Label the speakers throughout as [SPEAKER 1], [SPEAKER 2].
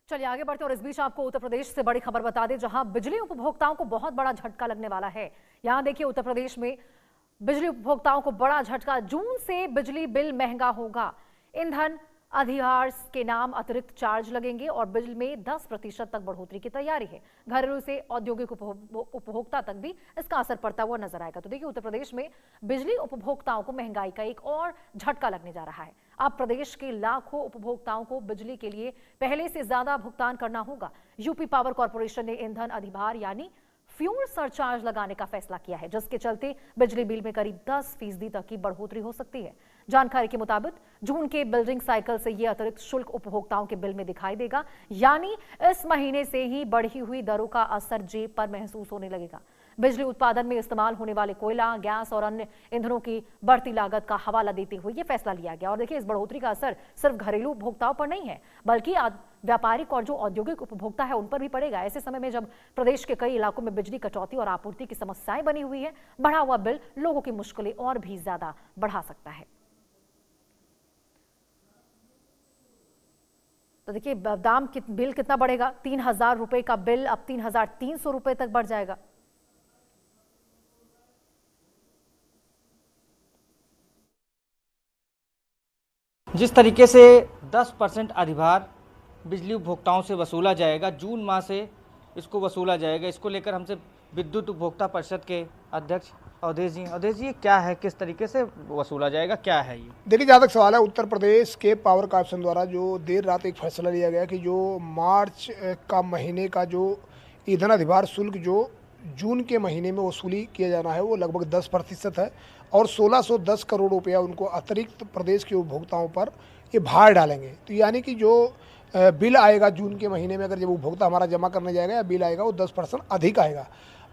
[SPEAKER 1] चलिए आगे बढ़ते और इस बीच आपको उत्तर प्रदेश से बड़ी खबर बता दें, जहां बिजली उपभोक्ताओं को बहुत बड़ा झटका लगने वाला है। यहां देखिए उत्तर प्रदेश में बिजली उपभोक्ताओं को बड़ा झटका। जून से बिजली बिल महंगा होगा। ईंधन अधिभार के नाम अतिरिक्त चार्ज लगेंगे और बिल में 10% तक बढ़ोतरी की तैयारी है। घरेलू से औद्योगिक उपभोक्ता तक भी इसका असर पड़ता हुआ नजर आएगा। तो देखिए उत्तर प्रदेश में बिजली उपभोक्ताओं को महंगाई का एक और झटका लगने जा रहा है। अब प्रदेश के लाखों उपभोक्ताओं को बिजली के लिए पहले से ज्यादा भुगतान करना होगा। यूपी पावर कॉर्पोरेशन ने ईंधन अधिभार यानी फ्यूल सरचार्ज लगाने का फैसला किया है, जिसके चलते बिजली बिल में करीब 10% तक की बढ़ोतरी हो सकती है। जानकारी के मुताबिक जून के बिल्डिंग साइकिल से यह अतिरिक्त शुल्क उपभोक्ताओं के बिल में दिखाई देगा, यानी इस महीने से ही बढ़ी हुई दरों का असर जेब पर महसूस होने लगेगा। बिजली उत्पादन में इस्तेमाल होने वाले कोयला, गैस और अन्य ईंधनों की बढ़ती लागत का हवाला देते हुए यह फैसला लिया गया। और देखिए इस बढ़ोतरी का असर सिर्फ घरेलू उपभोक्ताओं पर नहीं है, बल्कि व्यापारिक और जो औद्योगिक उपभोक्ता है उन पर भी पड़ेगा। ऐसे समय में जब प्रदेश के कई इलाकों में बिजली कटौती और आपूर्ति की समस्याएं बनी हुई है, बढ़ा हुआ बिल लोगों की मुश्किलें और भी ज्यादा बढ़ा सकता है। तो देखिए बिल कितना बढ़ेगा। 3,000 रुपए का बिल अब 3,300 रुपए तक बढ़ जाएगा।
[SPEAKER 2] जिस तरीके से 10% अधिभार बिजली उपभोक्ताओं से वसूला जाएगा, जून माह से इसको वसूला जाएगा, इसको लेकर हमसे विद्युत उपभोक्ता परिषद के अध्यक्ष अवधेश जी, ये क्या है, किस तरीके से वसूला जाएगा, क्या है ये?
[SPEAKER 3] देखिए, जहाँ तक सवाल है, उत्तर प्रदेश के पावर कॉर्पोरेशन द्वारा जो देर रात एक फैसला लिया गया कि जो मार्च का महीने का जो ईंधन अधिभार शुल्क जो जून के महीने में वसूली किया जाना है वो लगभग 10% है और 1610 करोड़ रुपया उनको अतिरिक्त प्रदेश के उपभोक्ताओं पर ये भार डालेंगे। तो यानी कि जो बिल आएगा जून के महीने में, अगर जब उपभोक्ता हमारा जमा करने जाएगा या बिल आएगा, वो 10% अधिक आएगा।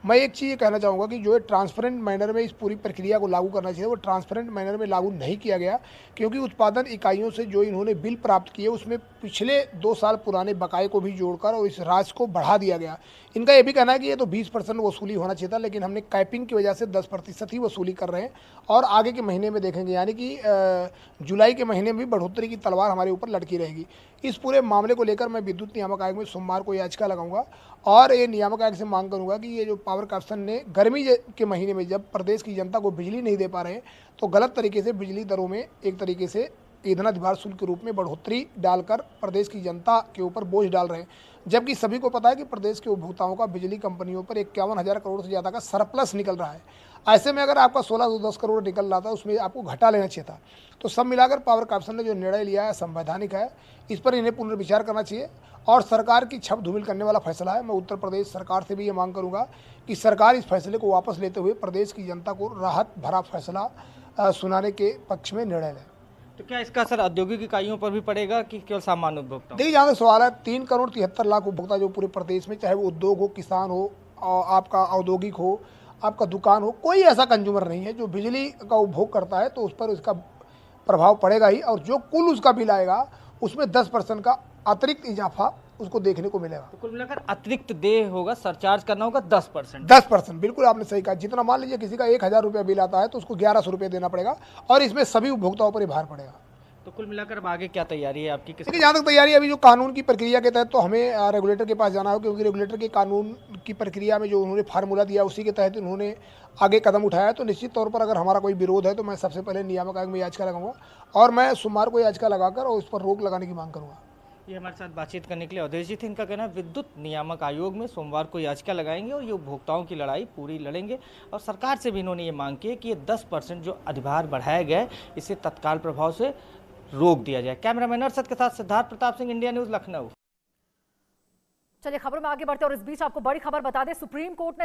[SPEAKER 3] मैं एक चीज़ ये कहना चाहूँगा कि जो है ट्रांसपेरेंट मैनर में इस पूरी प्रक्रिया को लागू करना चाहिए, वो ट्रांसपेरेंट मैनर में लागू नहीं किया गया, क्योंकि उत्पादन इकाइयों से जो इन्होंने बिल प्राप्त किए उसमें पिछले 2 साल पुराने बकाये को भी जोड़कर और इस राशि को बढ़ा दिया गया। इनका ये भी कहना है कि ये तो 20% वसूली होना चाहिए था, लेकिन हमने कैपिंग की वजह से 10% ही वसूली कर रहे हैं और आगे के महीने में देखेंगे, यानी कि जुलाई के महीने में भी बढ़ोतरी की तलवार हमारे ऊपर लटकी रहेगी। इस पूरे मामले को लेकर मैं विद्युत नियामक आयोग में सोमवार को याचिका लगाऊंगा और ये नियामक आयोग से मांग करूंगा कि ये जो पावर कॉर्पोरेशन ने गर्मी के महीने में जब प्रदेश की जनता को बिजली नहीं दे पा रहे हैं, तो गलत तरीके से बिजली दरों में एक तरीके से ईंधन अधिभार शुल्क के रूप में बढ़ोतरी डालकर प्रदेश की जनता के ऊपर बोझ डाल रहे हैं, जबकि सभी को पता है कि प्रदेश के उपभोक्ताओं का बिजली कंपनियों पर 51,000 करोड़ से ज़्यादा का सरप्लस निकल रहा है। ऐसे में अगर आपका 1610 करोड़ निकल रहा था, उसमें आपको घटा लेना चाहिए था। तो सब मिलाकर पावर कॉर्पोरेशन ने जो निर्णय लिया है संवैधानिक है, इस पर इन्हें पुनर्विचार करना चाहिए और सरकार की छप धूमिल करने वाला फैसला है। मैं उत्तर प्रदेश सरकार से भी ये मांग करूँगा कि सरकार इस फैसले को वापस लेते हुए प्रदेश की जनता को राहत भरा फैसला सुनाने के पक्ष में निर्णय लें।
[SPEAKER 2] तो क्या इसका असर औद्योगिक इकाइयों पर भी पड़ेगा कि केवल सामान्य उपभोक्ता?
[SPEAKER 3] देखिए, जहाँ तक सवाल है, 3 करोड़ 73 लाख उपभोक्ता जो पूरे प्रदेश में, चाहे वो उद्योग हो, किसान हो, आपका औद्योगिक हो, आपका दुकान हो, कोई ऐसा कंज्यूमर नहीं है जो बिजली का उपभोग करता है, तो उस पर उसका प्रभाव पड़ेगा ही और जो कुल उसका बिल आएगा उसमें 10% का अतिरिक्त इजाफा उसको देखने को मिलेगा।
[SPEAKER 2] तो कुल मिलाकर अतिरिक्त देय होगा, सरचार्ज करना होगा 10%।
[SPEAKER 3] 10%, बिल्कुल आपने सही कहा। जितना मान लीजिए किसी का 1,000 रुपया बिल आता है तो उसको 1,100 रुपये देना पड़ेगा और इसमें सभी उपभोक्ताओं पर ही भार पड़ेगा।
[SPEAKER 2] तो कुल मिलाकर अब आगे क्या तैयारी है आपकी?
[SPEAKER 3] देखिए, जहाँ तक तैयारी है, अभी जो कानून की प्रक्रिया के तहत तो हमें रेगुलेटर के पास जाना है, क्योंकि रेगुलेटर के कानून की प्रक्रिया में जो उन्होंने फार्मूला दिया उसी के तहत उन्होंने आगे कदम उठाया है। तो निश्चित तौर पर अगर हमारा कोई विरोध है तो मैं सबसे पहले नियामक आयोग में याचिका लगाऊंगा और मैं सोमवार को याचिका लगाकर और उस पर रोक लगाने की मांग करूँगा।
[SPEAKER 2] ये हमारे साथ बातचीत करने के लिए अवधेश जी थे। इनका कहना है विद्युत नियामक आयोग में सोमवार को याचिका लगाएंगे और ये उपभोक्ताओं की लड़ाई पूरी लड़ेंगे और सरकार से भी इन्होंने ये मांग की है कि ये 10% जो अधिभार बढ़ाया गया है इसे तत्काल प्रभाव से रोक दिया जाए। कैमरामैन अरशद के साथ सिद्धार्थ प्रताप सिंह, इंडिया न्यूज, लखनऊ।
[SPEAKER 1] चलिए खबरों में आगे बढ़ते और इस बीच आपको बड़ी खबर बता दें, सुप्रीम कोर्ट ने